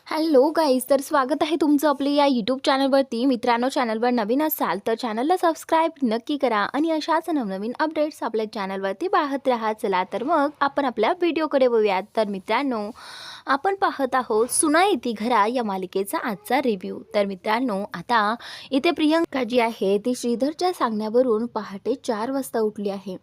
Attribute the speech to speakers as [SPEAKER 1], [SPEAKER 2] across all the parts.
[SPEAKER 1] Hello guys, तर स्वागत आहे तुमचं आपले या यूट्यूब चॅनलवरती. मित्रांनो, चॅनलवर नवीन असाल तर चॅनलला सबस्क्राईब नक्की करा आणि अशाच नवनवीन अपडेट्स आपल्या चॅनलवरती पाहत राहा. चला तर मग आपण आपल्या व्हिडिओकडे वळूयात. तर मित्रांनो, आपण पाहत आहोत सुना येती घरा या मालिकेचा आजचा रिव्ह्यू. तर मित्रांनो, आता इथे प्रियंका जी आहे ती श्रीधरच्या सांगण्यावरून पहाटे 4 वाजता उठली आहे.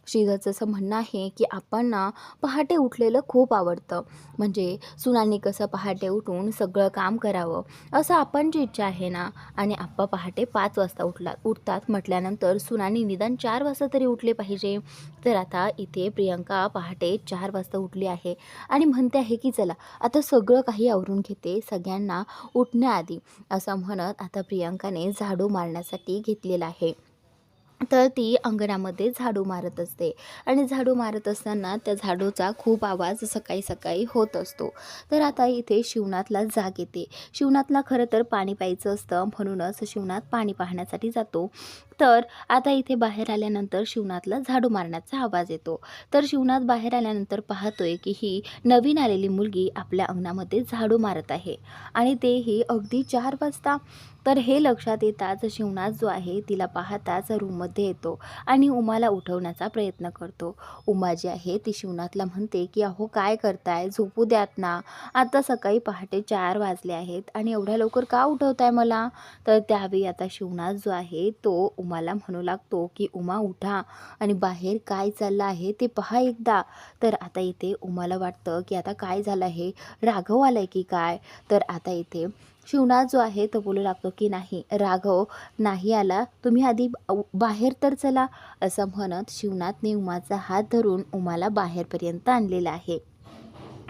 [SPEAKER 1] श्रीधरचं असं म्हणणं आहे की आपण ना पहाटे उठलेलं खूप आवडतं, म्हणजे सुनांनी कसं पहाटे उठून सगळं काम करावं असं आपणची इच्छा आहे ना. आणि आप्पा पहाटे 5 वाजता उठतात म्हटल्यानंतर सुनांनी निदान 4 वाजता तरी उठले पाहिजे. तर आता इथे प्रियंका पहाटे 4 वाजता उठली आहे आणि म्हणते आहे की चला आता सगळं काही आवरून घेते सगळ्यांना उठण्याआधी, असं म्हणत आता प्रियंकाने झाडू मारण्यासाठी घेतलेला आहे. तर ती अंगणामध्ये झाडू मारत असते आणि झाडू मारत असताना त्या झाडूचा खूप आवाज सकाळी सकाळी होत असतो. तर आता इथे शिवनाथला जाग येते. शिवनाथला खरं तर पाणी प्यायचं असतं, म्हणूनच शिवनाथ पाणी पाहण्यासाठी जातो. तर आता इथे बाहेर आल्यानंतर शिवनाथला झाडू मारण्याचा आवाज येतो. तर शिवनाथ बाहेर आल्यानंतर पाहतोय की ही नवीन आलेली मुलगी आपल्या अंगणामध्ये झाडू मारत आहे आणि तेही अगदी 4 वाजता. तर हे लक्षात येताच शिवनाथ जो आहे तिला पाहताच रूममध्ये येतो आणि उमाला उठवण्याचा प्रयत्न करतो. उमा जी आहे ती शिवनाथला म्हणते की अहो काय करताय, झोपू द्यात ना, आता सकाळी पहाटे 4 वाजले आहेत आणि एवढ्या लवकर का उठवताय मला. तर त्यावेळी आता शिवनाथ जो आहे तो उमाला म्हणू लागतो की उमा उठा आणि बाहेर काय चाललं आहे ते पहा एकदा. तर आता इथे उमाला वाटतं की आता काय झालं आहे, राघव आलाय की काय. तर आता इथे शिवनाथ जो आहे तो बोलू लागतो की नाही राघव नाही आला, तुम्ही आधी बाहेर तर चला, असं म्हणत शिवनाथने उमाचा हात धरून उमाला बाहेरपर्यंत आणलेला आहे.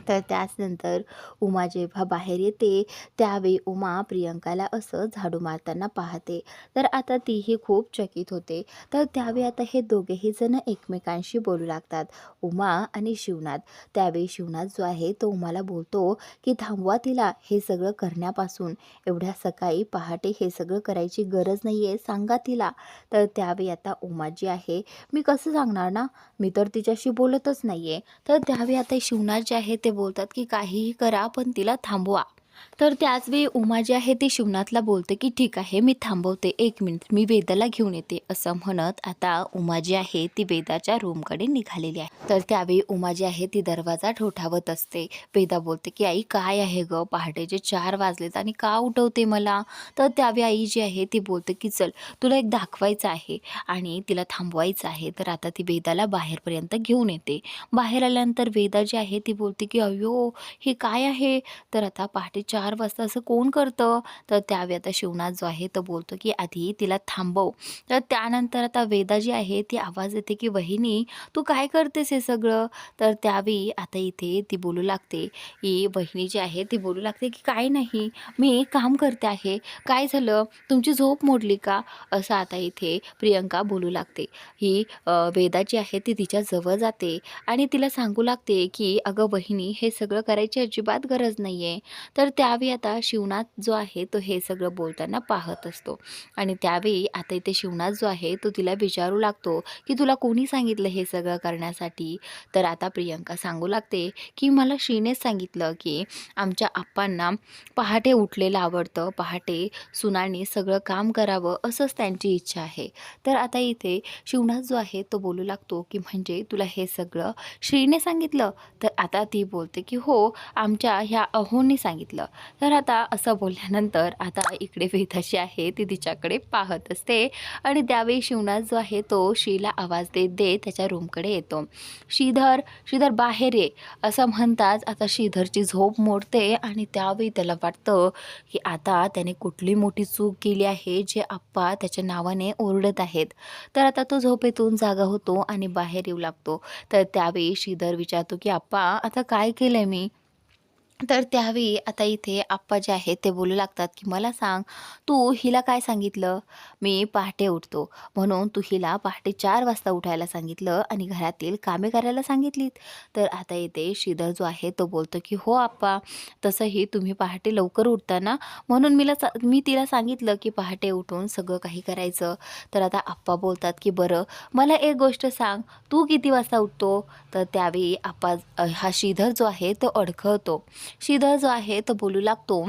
[SPEAKER 1] तर त्याचनंतर उमा जेव्हा बाहेर येते त्यावेळी उमा प्रियंकाला असं झाडू मारताना पाहते. तर आता तीही खूप चकित होते. तर त्यावेळी आता हे दोघेही जण एकमेकांशी बोलू लागतात, उमा आणि शिवनाथ. त्यावेळी शिवनाथ जो आहे तो उमाला बोलतो की थांबवा तिला हे सगळं करण्यापासून, एवढ्या सकाळी पहाटे हे सगळं करायची गरज नाही आहे, सांगा तिला. तर त्यावेळी आता उमा जी आहे, मी कसं सांगणार ना, मी तर तिच्याशी बोलतच नाही आहे. तर त्यावेळी आता शिवनाथ जे आहे ते बोलतात की काहीही करा पण तिला थांबवा. तर त्याचवेळी उमा जी आहे ती शिवनाथला बोलते की ठीक आहे मी थांबवते, 1 मिनिट मी वेदाला घेऊन येते, असं म्हणत आता उमा जी आहे ती वेदाच्या रूमकडे निघालेली आहे. तर त्यावेळी उमा जी आहे ती दरवाजा ठोठावत असते. वेदा बोलते की आई काय आहे ग, पहाटेचे 4 वाजलेत आणि का उठवते मला. तर त्यावेळी आई जी आहे ती बोलते की चल तुला एक दाखवायचं आहे आणि तिला थांबवायचं आहे. तर आता ती वेदाला बाहेरपर्यंत घेऊन येते. बाहेर आल्यानंतर वेदा जी आहे ती बोलते की अयो हे काय आहे. तर आता पहाटे 4 वाजता असं कोण करतं. तर त्यावेळी आता शिवनाथ जो आहे तो बोलतो की आधी तिला थांबव. तर त्यानंतर आता वेदा जी आहे ती आवाज येते की वहिनी तू काय करतेस हे सगळं. तर त्यावेळी आता इथे ती बोलू लागते, ही वहिनी जी आहे ती बोलू लागते की काय नाही मी काम करते आहे, काय झालं तुमची झोप मोडली का, असं आता इथे प्रियंका बोलू लागते. ही वेदा जी आहे ती तिच्या जवळ जाते आणि तिला सांगू लागते की अगं वहिनी हे सगळं करायची अजिबात गरज नाही आहे. तर त्यावेळी आता शिवनाथ जो आहे तो हे सगळं बोलताना पाहत असतो आणि त्यावेळी आता इथे शिवनाथ जो आहे तो तिला विचारू लागतो की तुला कोणी सांगितलं हे सगळं करण्यासाठी. तर आता प्रियंका सांगू लागते की मला श्रीनेच सांगितलं की आमच्या आप्पांना पहाटे उठलेलं आवडतं, पहाटे सुनांनी सगळं काम करावं असंच त्यांची इच्छा आहे. तर आता इथे शिवनाथ जो आहे तो बोलू लागतो की म्हणजे तुला हे सगळं श्रीने सांगितलं. तर आता ती बोलते की हो आमच्या ह्या अहोंनी सांगितलं. तर आता असं बोलल्यानंतर आता इकडे वेदाशी आहे ती तिच्याकडे पाहत असते आणि त्यावेळी शिवनाथ जो आहे तो श्रीला आवाज देत देत त्याच्या रूमकडे येतो. श्रीधर श्रीधर बाहेर ये, असं म्हणताच आता श्रीधरची झोप मोडते आणि त्यावेळी त्याला वाटतं की आता त्याने कुठली मोठी चूक केली आहे जे आप्पा त्याच्या नावाने ओरडत आहेत. तर आता तो झोपेतून जागा होतो आणि बाहेर येऊ लागतो. तर त्यावेळी श्रीधर विचारतो की आप्पा आता काय केलंय मी. तर त्यावेळी आता इथे आप्पा जे आहेत ते बोलू लागतात की मला सांग तू हिला काय सांगितलं. मी पहाटे उठतो म्हणून तू हिला पहाटे 4 वाजता उठायला सांगितलं आणि घरातील कामे करायला सांगितलीत. तर आता इथे श्रीधर जो आहे तो बोलतो की हो आप्पा, तसंही तुम्ही पहाटे लवकर उठता ना, म्हणून मी तिला सांगितलं की पहाटे उठून सगळं काही करायचं. तर आता आप्पा बोलतात की बरं मला एक गोष्ट सांग, तू किती वाजता उठतो. तर त्यावेळी आप्पा हा श्रीधर जो आहे तो अडखळतो श्रीधर जो आहे तो बोलू लागतो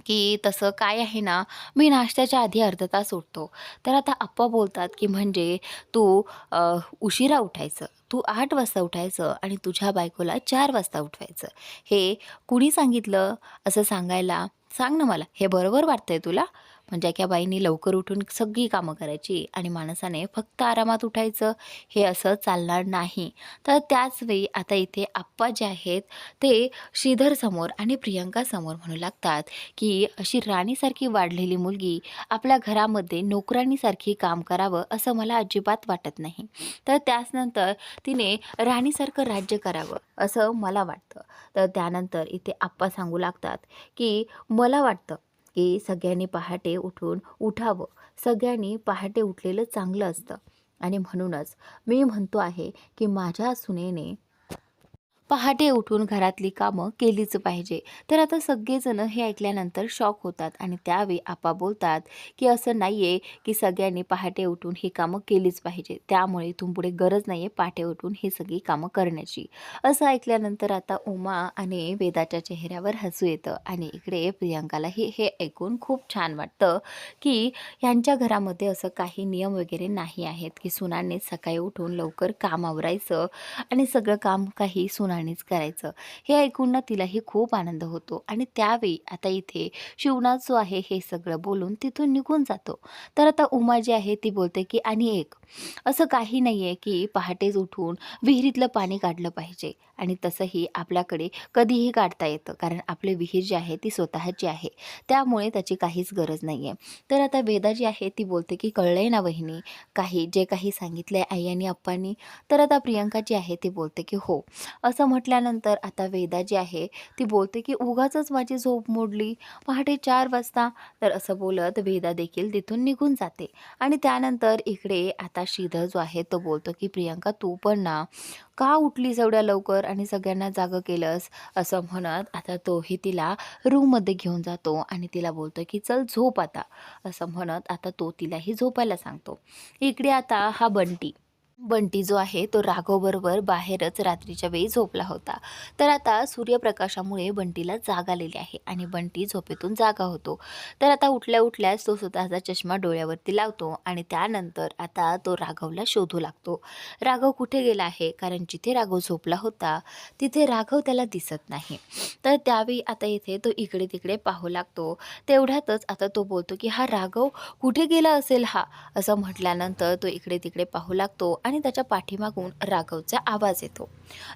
[SPEAKER 1] की तसं काय आहे ना, मी नाश्त्याच्या आधी अर्धा तास उठतो. तर आता आप्पा बोलतात की म्हणजे तू उशिरा उठायचं. तू 8 वाजता उठायचं आणि तुझ्या बायकोला 4 वाजता उठवायचं. हे कुणी सांगितलं असं सांगायला? सांग ना मला. हे बरोबर वाटतंय तुला? म्हणजे एका बाईने लवकर उठून सगळी कामं करायची आणि माणसाने फक्त आरामात उठायचं, हे असं चालणार नाही. तर त्याच वेळी आता इथे आप्पा जे आहेत ते श्रीधरसमोर आणि प्रियंकासमोर म्हणू लागतात की अशी राणीसारखी वाढलेली मुलगी आपल्या घरामध्ये नोकराणीसारखी काम करावं असं मला अजिबात वाटत नाही. तर त्याचनंतर तिने राणीसारखं राज्य करावं असं मला वाटतं. तर त्यानंतर इथे आप्पा सांगू लागतात की मला वाटतं की सगळ्यांनी पहाटे उठावं. सगळ्यांनी पहाटे उठलेलं चांगलं असतं आणि म्हणूनच मी म्हणतो आहे की माझ्या सुनेने पहाटे उठून घरातली कामं केलीच पाहिजे. तर आता सगळेजण हे ऐकल्यानंतर शॉक होतात आणि त्यावेळी आप्पा बोलतात, की असं नाही आहे, की सगळ्यांनी पहाटे उठून ही कामं केलीच पाहिजे. त्यामुळे इथून पुढे गरज नाही आहे पहाटे उठून ही सगळी कामं करण्याची. असं ऐकल्यानंतर आता उमा आणि वेदाच्या चेहऱ्यावर हसू येतं आणि इकडे प्रियंकालाही हे ऐकून खूप छान वाटतं, की ह्यांच्या घरामध्ये असं काही नियम वगैरे नाही आहेत, की सुनांनी सकाळी उठून लवकर काम आवरायचं आणि सगळं काम काही सुनानेच करायचं. हे ऐकून ना तिलाही खूप आनंद होतो आणि त्यावेळी आता इथे शिवनाथ जो आहे हे सगळं बोलून तिथून निघून जातो. तर आता उमा जी आहे ती बोलते की आणि एक असं काही नाही आहे की पहाटेच उठून विहिरीतलं पाणी काढलं पाहिजे आणि तसंही आपल्याकडे कधीही काढता येतं, कारण आपली विहीर जी आहे ती स्वतःची आहे. त्यामुळे त्याची काहीच गरज नाही आहे. तर आता वेदा जी आहे ती बोलते की कळलंय ना वहिनी, जे काही सांगितलंय आई आणि अप्पांनी. तर आता प्रियंका जी आहे ती बोलते की हो. असं म्हटल्यानंतर आता वेदा जी आहे ती बोलते की उगाचच माझी झोप मोडली पहाटे 4 वाजता. तर असं बोलत वेदा देखील तिथून निघून जाते आणि त्यानंतर इकडे आता श्रीधर जो आहे तो बोलतो की प्रियंका तू पण ना का उठलीस एवढ्या लवकर आणि सगळ्यांना जागं केलंस, असं म्हणत आता तोही तिला रूममध्ये घेऊन जातो आणि तिला बोलतो की चल झोप आता, असं म्हणत आता तो तिलाही झोपायला सांगतो. इकडे आता हा बंटी जो आहे तो राघवबरोबर बाहेरच रात्रीच्या वेळी झोपला होता. तर आता सूर्यप्रकाशामुळे बंटीला जाग आलेली आहे आणि बंटी झोपेतून जागा होतो. तर आता उठल्या उठल्याच तो स्वतःचा चष्मा डोळ्यावरती लावतो आणि त्यानंतर आता तो राघवला शोधू लागतो. राघव कुठे गेला आहे, कारण जिथे राघव झोपला होता तिथे राघव त्याला दिसत नाही. तर त्यावेळी आता इथे तो इकडे तिकडे पाहू लागतो. तेवढ्यातच आता तो बोलतो की हा राघव कुठे गेला असेल हा, असं म्हटल्यानंतर तो इकडे तिकडे पाहू लागतो आणि त्याच्या पाठीमागून राघवचा आवाज येतो.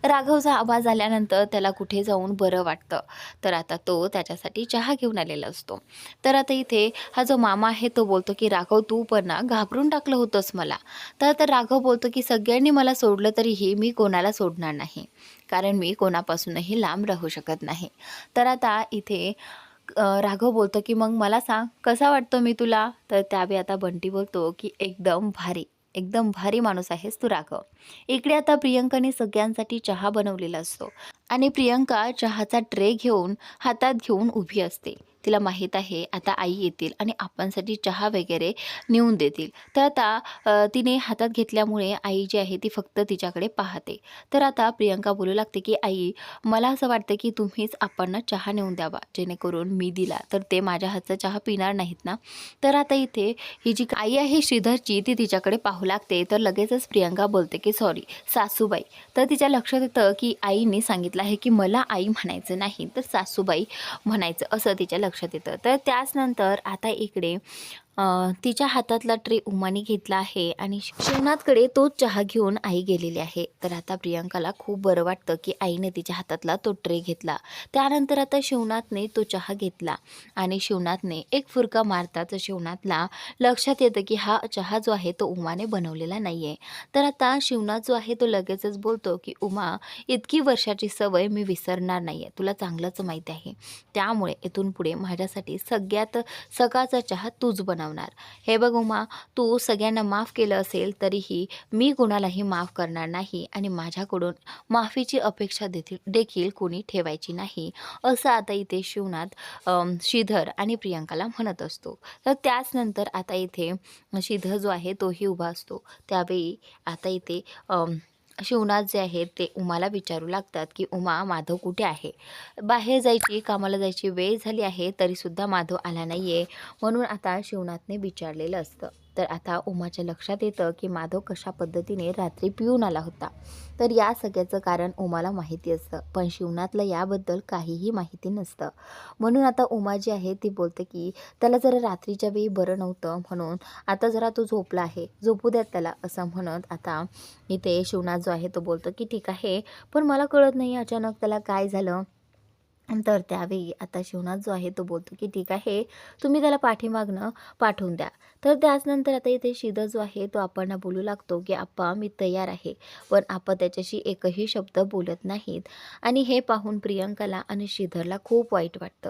[SPEAKER 1] राघवचा आवाज आल्यानंतर त्याला कुठे जाऊन बरं वाटतं. तर आता तो त्याच्यासाठी चहा घेऊन आलेला असतो. तर आता इथे हा जो मामा आहे तो बोलतो की राघव तू पण ना घाबरून टाकलं होतंस मला. तर राघव बोलतो की सगळ्यांनी मला सोडलं तरीही मी कोणाला सोडणार नाही, कारण मी कोणापासूनही लांब राहू शकत नाही. तर आता इथे राघव बोलतो की मग मला सांग कसा वाटतो मी तुला. तर त्यावेळी आता बंटी बोलतो की एकदम भारी, एकदम भारी माणूस आहेस तू राघव. इकडे आता प्रियंकाने सगळ्यांसाठी चहा बनवलेला असतो आणि प्रियंका चहाचा ट्रे घेऊन हातात घेऊन उभी असते. तिला माहीत आहे आता आई येतील आणि आपणसाठी चहा वगैरे नेऊन देतील. तर आता तिने हातात घेतल्यामुळे आई जी आहे ती फक्त तिच्याकडे पाहते. तर आता प्रियंका बोलू लागते की आई मला असं वाटतं की तुम्हीच आपणना चहा नेऊन द्यावा, जेणेकरून मी दिला तर ते माझ्या हातचा चहा पिणार नाहीत ना. तर आता इथे ही जी आई आहे श्रीधरची ती तिच्याकडे पाहू लागते. तर लगेचच प्रियंका बोलते की सॉरी सासूबाई. तर तिच्या लक्षात येतं की आईने सांगितलं आहे की मला आई म्हणायचं नाही तर सासूबाई म्हणायचं, असं तिच्या लक्षात येतं. तर त्याच नंतर आता इकडे तिच्या हातातला ट्रे उमाने घेतला आहे आणि शिवनाथकडे तोच चहा घेऊन आई गेलेली आहे. तर आता प्रियंकाला खूप बरं वाटतं की आईने तिच्या हातातला तो ट्रे घेतला. त्यानंतर आता शिवनाथने तो चहा घेतला आणि शिवनाथने एक फुरका मारताच शिवनाथला लक्षात येतं की हा चहा जो आहे तो उमाने बनवलेला नाही आहे. तर आता शिवनाथ जो आहे तो लगेचच बोलतो की उमा इतकी वर्षाची सवय मी विसरणार नाही आहे, तुला चांगलंच माहीत आहे. त्यामुळे इथून पुढे माझ्यासाठी सगळ्यात सकाळचा चहा तूच बनवणार. हे बघ उमा, तू सगळ्यांना माफ केलं असेल तरीही मी कोणालाही माफ करणार नाही आणि माझ्याकडून माफीची अपेक्षा देखील कोणी ठेवायची नाही, असं आता इथे शिवनाथ श्रीधर आणि प्रियंकाला म्हणत असतो. तर त्याचनंतर आता इथे श्रीधर जो आहे तोही उभा असतो. त्यावेळी आता इथे शिवनाथ जे आहेत ते उमाला विचारू लागतात की उमा, माधव कुठे आहे? बाहेर जायची, कामाला जायची वेळ झाली आहे तरीसुद्धा माधव आला नाही आहे, म्हणून आता शिवनाथने विचारलेलं असतं. तर आता उमाच्या लक्षात येतं की माधव कशा पद्धतीने रात्री पिऊन आला होता. तर या सगळ्याचं कारण उमाला माहिती असतं, पण शिवनाथला याबद्दल काहीही माहिती नसतं. म्हणून आता उमा जी आहे ती बोलते की त्याला जरा रात्रीच्या वेळी बरं नव्हतं, म्हणून आता जरा तो झोपला आहे, झोपू द्यात त्याला, असं म्हणत आता इथे शिवनाथ जो आहे तो बोलतो की ठीक आहे, पण मला कळत नाही अचानक त्याला काय झालं. तर त्यावेळी आता शिवनाथ जो आहे तो बोलतो की ठीक आहे, तुम्ही त्याला पाठीमागनं पाठवून द्या. तर त्याचनंतर आता इथे श्रीधर जो आहे तो आप्पांना बोलू लागतो की आप्पा, मी तयार आहे. पण आप्पा त्याच्याशी एकही शब्द बोलत नाहीत. आणि हे पाहून प्रियंकाला आणि श्रीधरला खूप वाईट वाटतं.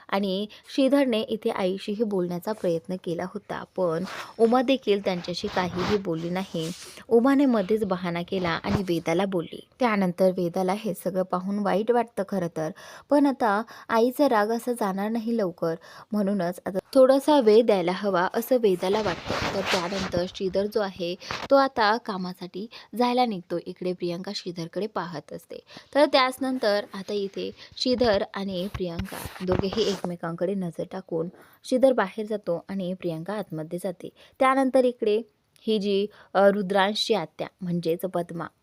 [SPEAKER 1] आणि श्रीधरने इथे आईशीही बोलण्याचा प्रयत्न केला होता, पण उमा देखील त्यांच्याशी काहीही बोलली नाही. उमाने मध्येच बहाणा केला आणि वेदाला बोलली. त्यानंतर वेदाला हे सगळं पाहून वाईट वाटतं खरं तर, पण आता आईचा राग असा जाणार नाही लवकर, म्हणूनच आता थोडासा वेळ द्यायला हवा असं वेदाला वाटतं. तर त्यानंतर श्रीधर जो आहे तो आता कामासाठी जायला निघतो. इकडे प्रियंका श्रीधरकडे पाहत असते. तर त्याचनंतर आता इथे श्रीधर आणि प्रियंका दोघेही एकमेकांकडे नजर टाकून श्रीधर बाहेर जातो आणि प्रियंका आतमध्ये जाते. त्यानंतर इकडे ही जी रुद्रांशची आत्या म्हणजेच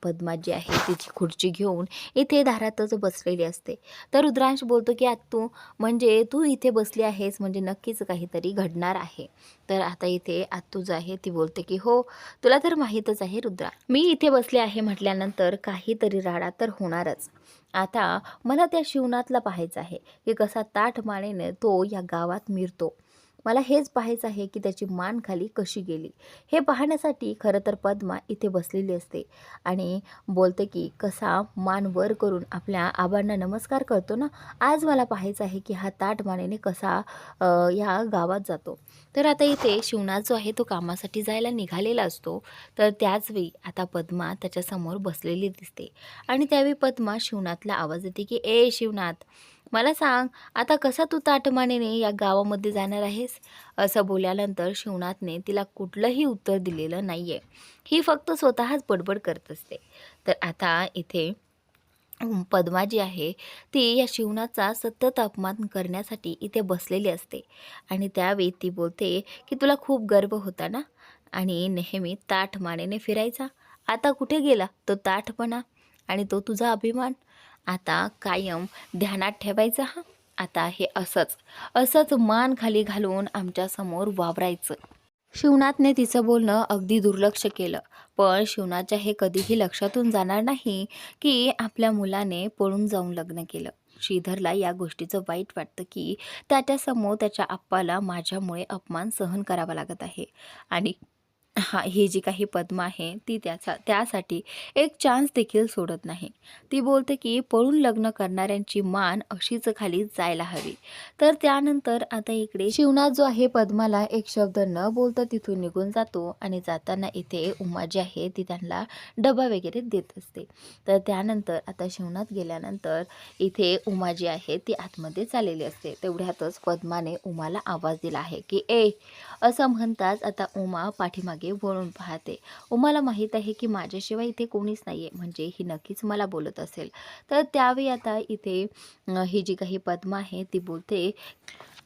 [SPEAKER 1] पद्मा जी आहे तिची खुर्ची घेऊन इथे दारातच बसलेली असते. तर रुद्रांश बोलतो की आत्तू, म्हणजे तू इथे बसली आहेस म्हणजे नक्कीच काहीतरी घडणार आहे. तर आता इथे आत्तू जो आहे ती बोलते की हो, तुला तर माहीतच आहे रुद्रा, मी इथे बसले आहे म्हटल्यानंतर काहीतरी राडा तर होणारच. आता मला त्या शिवनाथला पाहायचं आहे की कसा ताठ मानेने तो या गावात मिरतो. मला हेच पाहायचं आहे की त्याची मान खाली कशी गेली. हे पाहण्यासाठी खरं तर पद्मा इथे बसलेली असते आणि बोलते की कसा मान वर करून आपल्या आबांना नमस्कार करतो ना, आज मला पाहायचं आहे की हा ताठ मानेने कसा या गावात जातो. तर आता इथे शिवनाथ जो आहे तो कामासाठी जायला निघालेला असतो. तर त्याचवेळी आता पद्मा त्याच्यासमोर बसलेली दिसते आणि त्यावेळी पद्मा शिवनाथला आवाज देते की ए शिवनाथ, मला सांग, आता कसा तू ताठमानेने या गावामध्ये जाणार आहेस? असं बोलल्यानंतर शिवनाथने तिला कुठलंही उत्तर दिलेलं नाहीये. ही फक्त स्वतःच बडबड करत असते. तर आता इथे पद्मा जी आहे ती या शिवनाचा सतत अपमान करण्यासाठी इथे बसलेली असते. आणि त्यावेळी ती बोलते की तुला खूप गर्व होता ना आणि नेहमी ताठ मानेने फिरायचा, आता कुठे गेला तो ताठपणा आणि तो तुझा अभिमान? आता कायम ध्यानात ठेवायचा हा. आता हे असंच असंच मान खाली घालून आमच्यासमोर वावरायचं. शिवनाथने तिचं बोलणं अगदी दुर्लक्ष केलं, पण शिवनाथच्या हे कधीही लक्षातून जाणार नाही की आपल्या मुलाने पळून जाऊन लग्न केलं. श्रीधरला या गोष्टीचं वाईट वाटतं की त्याच्यासमोर त्याच्या आप्पाला माझ्यामुळे अपमान सहन करावा लागत आहे. आणि हां, ही जी काही पद्मा आहे ती त्यासाठी एक चान्स देखील सोडत नाही. ती बोलते की पळून लग्न करणाऱ्यांची मान अशीच खाली जायला हवी. तर त्यानंतर आता इकडे शिवनाथ जो आहे पद्माला एक शब्द न बोलता तिथून निघून जातो आणि जाताना इथे उमा जी आहे ती त्यांना डबा वगैरे देत असते. तर त्यानंतर आता शिवनाथ गेल्यानंतर इथे उमा जी आहे ती आतमध्ये चाललेली असते. तेवढ्यातच पद्माने उमाला आवाज दिला आहे की ए, असं म्हणताच आता उमा पाठीमागे वळून पाहते. उमाला माहीत आहे की माझ्याशिवाय इथे कोणीच नाही आहे, म्हणजे ही नक्कीच मला बोलत असेल. तर त्यावेळी आता इथे ही जी काही पद्मा आहे ती बोलते,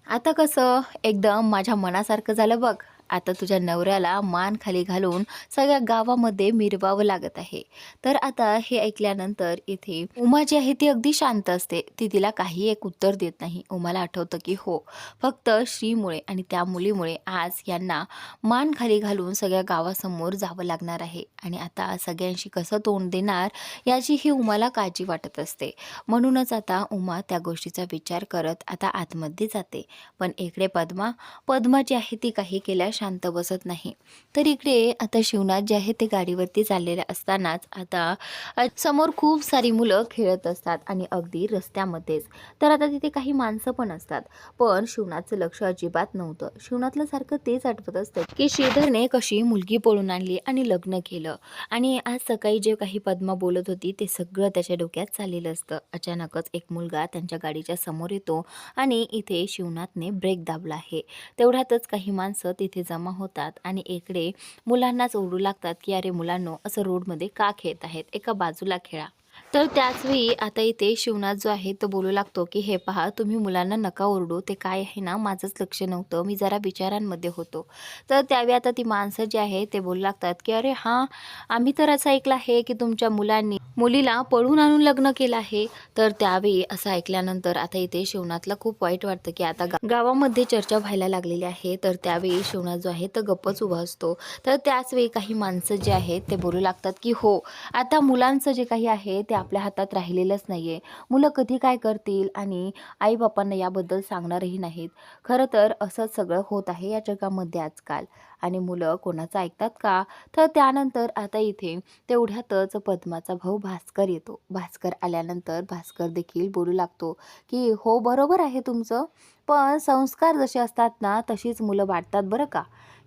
[SPEAKER 1] आता कसं एकदम माझ्या मनासारखं झालं बघ. आता तुझ्या नवऱ्याला मान खाली घालून सगळ्या गावामध्ये मिरवावं लागत आहे. तर आता हे ऐकल्यानंतर इथे उमा जी आहे ती अगदी शांत असते. ती तिला काही एक उत्तर देत नाही. उमाला आठवतं की हो, फक्त श्रीमुळे आणि त्या मुलीमुळे आज यांना मान खाली घालून सगळ्या गावासमोर जावं लागणार आहे. आणि आता सगळ्यांशी कसं तोंड देणार याची ही उमाला काळजी वाटत असते. म्हणूनच आता उमा त्या गोष्टीचा विचार करत आता आतमध्ये जाते. पण इकडे पद्मा जी आहे ती काही केल्या शांत बसत नाही. तर इकडे आता शिवनाथ जे आहे ते गाडीवरती चाललेले असतानाच आता समोर खूप सारी मुलं खेळत असतात आणि अगदी रस्त्यामध्येच. तर आता तिथे काही माणसं पण असतात, पण शिवनाथचं लक्ष अजिबात नव्हतं. शिवनाथला सारखं तेच आठवत असतं की श्रीधरने कशी मुलगी पळून आणली आणि लग्न केलं आणि आज सकाळी जे काही पद्मा बोलत होती ते सगळं त्याच्या डोक्यात चाललेलं असतं. अचानकच एक मुलगा त्यांच्या गाडीच्या समोर येतो आणि इथे शिवनाथने ब्रेक दाबला आहे. तेवढ्यातच काही माणसं तिथे जमा होतात आणि इकडे मुलांनाच ओरडू लागतात की अरे मुलांनो, असं रोडमध्ये का खेळत आहेत, एका बाजूला खेळा. तर त्याचवेळी आता इथे शिवनाथ जो आहे तो बोलू लागतो की हे पहा, तुम्ही मुलांना नका ओरडू, ते काय आहे ना, माझंच लक्ष नव्हतं, मी जरा विचारांमध्ये होतो. तर त्यावेळी आता ती माणसं जी आहे ते बोलू लागतात की अरे हां, आम्ही तर असं ऐकलं आहे की तुमच्या मुलांनी मुलीला पळून आणून लग्न केलं आहे. तर त्यावेळी असं ऐकल्यानंतर आता इथे शिवनाथला खूप वाईट वाटतं की आता गावामध्ये चर्चा व्हायला लागलेली आहे. तर त्यावेळी शिवनाथ जो आहे तो गप्पच उभा असतो. तर त्याचवेळी काही माणसं जे आहेत ते बोलू लागतात की हो, आता मुलांचं जे काही आहे ते आपल्या हातात राहिलेलंच नाही आहे. मुलं कधी काय करतील आणि आई-बापांना याबद्दल सांगणारही नाहीत. खरं तर असं सगळं होत आहे या जगामध्ये आजकाल आणि मुलं कोणाचं ऐकतात का? तर त्यानंतर आता इथे तेवढ्यातच पद्माचा भाऊ भास्कर येतो. भास्कर आल्यानंतर भास्कर देखील बोलू लागतो की हो, बरोबर आहे तुमचं, पण संस्कार जसे असतात ना तशीच मुलं वाढतात बरं का.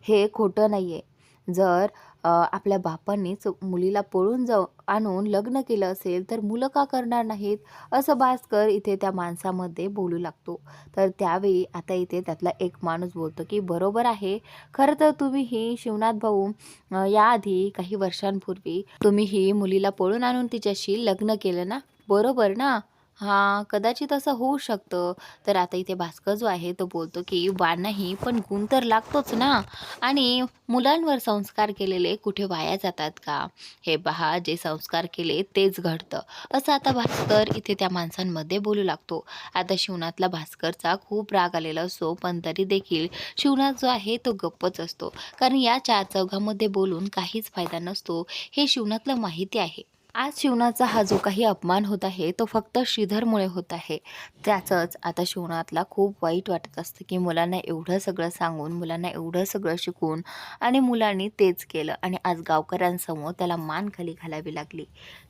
[SPEAKER 1] हे खोटं नाही आहे. जर आपल्या बापांनीच मुलीला पळून आणून लग्न केलं असेल तर मुलं का करणार नाहीत, असं भास्कर इथे त्या माणसामध्ये बोलू लागतो. तर त्यावेळी आता इथे त्यातला एक माणूस बोलतो की बरोबर आहे, खरं तर तुम्ही ही शिवनाथ भाऊ याआधी काही वर्षांपूर्वी तुम्ही ही मुलीला पळून आणून तिच्याशी लग्न केलं ना, बरोबर ना? हां, कदाचित असं होऊ शकतं. तर आता इथे भास्कर जो आहे तो बोलतो की वाण नाही, पण गुण तर लागतोच ना. आणि मुलांवर संस्कार केलेले कुठे वाया जातात का? हे पहा, जे संस्कार केले तेच घडतं, असं आता भास्कर इथे त्या माणसांमध्ये बोलू लागतो. आता शिवनाथला भास्करचा खूप राग आलेला असतो, पण तरी देखील शिवनाथ जो आहे तो गप्पच असतो. कारण या चार चौघामध्ये बोलून काहीच फायदा नसतो, हे शिवनाथला माहिती आहे. आज शिवनाचा हा जो काही अपमान होत आहे तो फक्त श्रीधरमुळे होत आहे. त्याचंच आता शिवनाथला खूप वाईट वाटत असतं की मुलांना एवढं सगळं सांगून, मुलांना एवढं सगळं शिकवून आणि मुलांनी तेच केलं आणि आज गावकऱ्यांसमोर त्याला मान खाली घालावी लागली.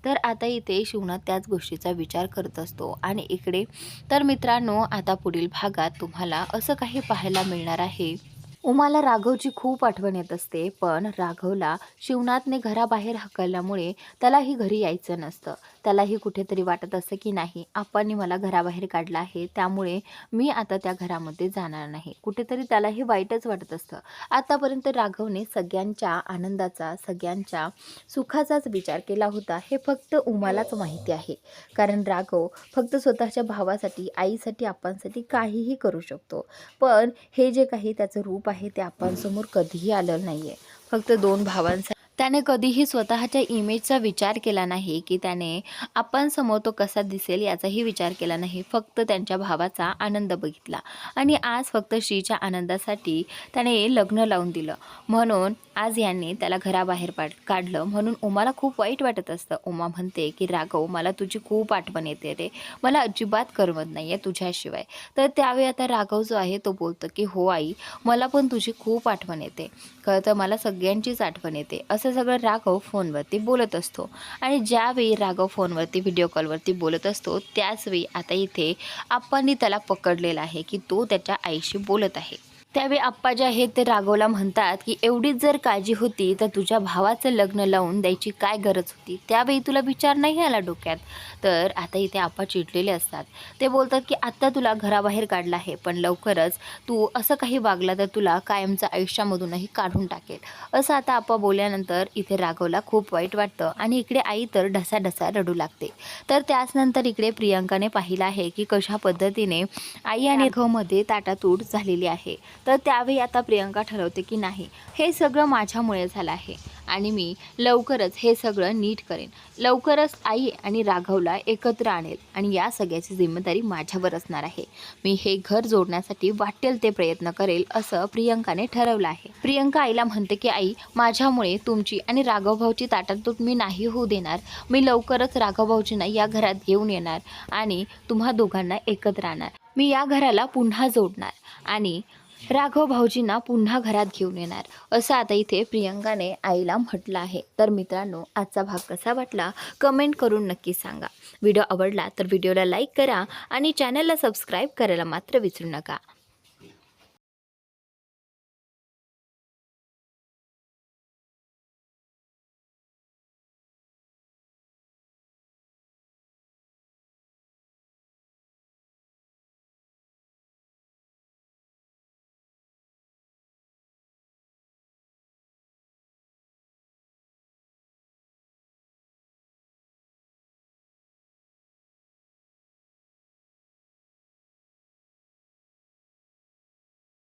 [SPEAKER 1] तर आता इथे शिवनाथ त्याच गोष्टीचा विचार करत असतो आणि इकडे तर मित्रांनो, आता पुढील भागात तुम्हाला असं काही पाहायला मिळणार आहे. उमाला राघवची खूप आठवण येत असते, पण राघवला शिवनाथने घराबाहेर हाकलल्यामुळे त्यालाही घरी यायचं नसतं. त्यालाही कुठेतरी वाटत असतं की नाही, आप्पांनी मला घराबाहेर काढलं आहे, त्यामुळे मी आता त्या घरामध्ये जाणार नाही. कुठेतरी त्यालाही वाईटच वाटत असतं. आतापर्यंत राघवने सगळ्यांच्या आनंदाचा, सगळ्यांच्या सुखाचाच विचार केला होता, हे फक्त उमालाच माहिती आहे. कारण राघव फक्त स्वतःच्या भावासाठी, आईसाठी, आप्पांसाठी काहीही करू शकतो. पण हे जे काही त्याचं रूप आहे ते आपणसमोर कधीही आलं नाही आहे. फक्त दोन भावांसाठी त्याने कधीही स्वतःच्या इमेजचा विचार केला नाही की त्याने आपणसमोर तो कसा दिसेल याचाही विचार केला नाही. फक्त त्यांच्या भावाचा आनंद बघितला आणि आज फक्त श्रीच्या आनंदासाठी त्याने लग्न लावून दिलं. म्हणून आज यांनी त्याला घराबाहेर काढलं. म्हणून उमाला खूप वाईट वाटत असतं. उमा म्हणते की राघव, मला तुझी खूप आठवण येते रे, मला अजिबात करमत नाही आहे तुझ्याशिवाय. तर त्यावेळी आता राघव जो आहे तो बोलतो की हो आई, मला पण तुझी खूप आठवण येते, खरं तर मला सगळ्यांचीच आठवण येते. असं सगळं राघव फोनवरती बोलत असतो आणि ज्यावेळी राघव फोनवरती व्हिडिओ कॉलवरती बोलत असतो त्याचवेळी आता इथे आप्पांनी त्याला पकडलेलं आहे की तो त्याच्या आईशी बोलत आहे. त्यावेळी आप्पा जे आहेत ते राघवला म्हणतात की एवढीच जर काळजी होती तर तुझ्या भावाचं लग्न लावून द्यायची काय गरज होती, त्यावेळी तुला विचार नाही आला डोक्यात. तर आता इथे आप्पा चिडलेले असतात. ते बोलतात की आत्ता तुला घराबाहेर काढलं आहे, पण लवकरच तू असं काही वागला तर तुला कायमचं आयुष्यामधूनही काढून टाकेल. असं आता आप्पा बोलल्यानंतर इथे राघवला खूप वाईट वाटतं आणि इकडे आई तर ढसाढसा रडू लागते. तर त्याचनंतर इकडे प्रियंकाने पाहिलं आहे की कशा पद्धतीने आई आणि राघवमध्ये ताटातूट झालेली आहे. तर त्यावेळी आता प्रियंका ठरवते की नाही, हे सगळं माझ्यामुळे झालं आहे आणि मी लवकरच हे सगळं नीट करेन. लवकरच आई आणि राघवला एकत्र आणेल आणि या सगळ्याची जिम्मेदारी माझ्यावर असणार आहे. मी हे घर जोडण्यासाठी वाटेल ते प्रयत्न करेल, असं प्रियंकाने ठरवलं आहे. प्रियंका आईला म्हणते की आई, माझ्यामुळे तुमची आणि राघवभाऊची ताटातूट मी नाही होऊ देणार. मी लवकरच राघवभाऊजींना या घरात घेऊन येणार आणि तुम्हा दोघांना एकत्र आणणार. मी या घराला पुन्हा जोडणार आणि राघव भाऊजींना पुन्हा घरात घेऊन येणार, असं आता इथे प्रियंकाने आईला म्हटलं आहे. तर मित्रांनो, आजचा भाग कसा वाटला कमेंट करून नक्की सांगा. व्हिडिओ आवडला तर व्हिडिओला लाईक करा आणि चॅनलला सबस्क्राईब करायला मात्र विसरू नका.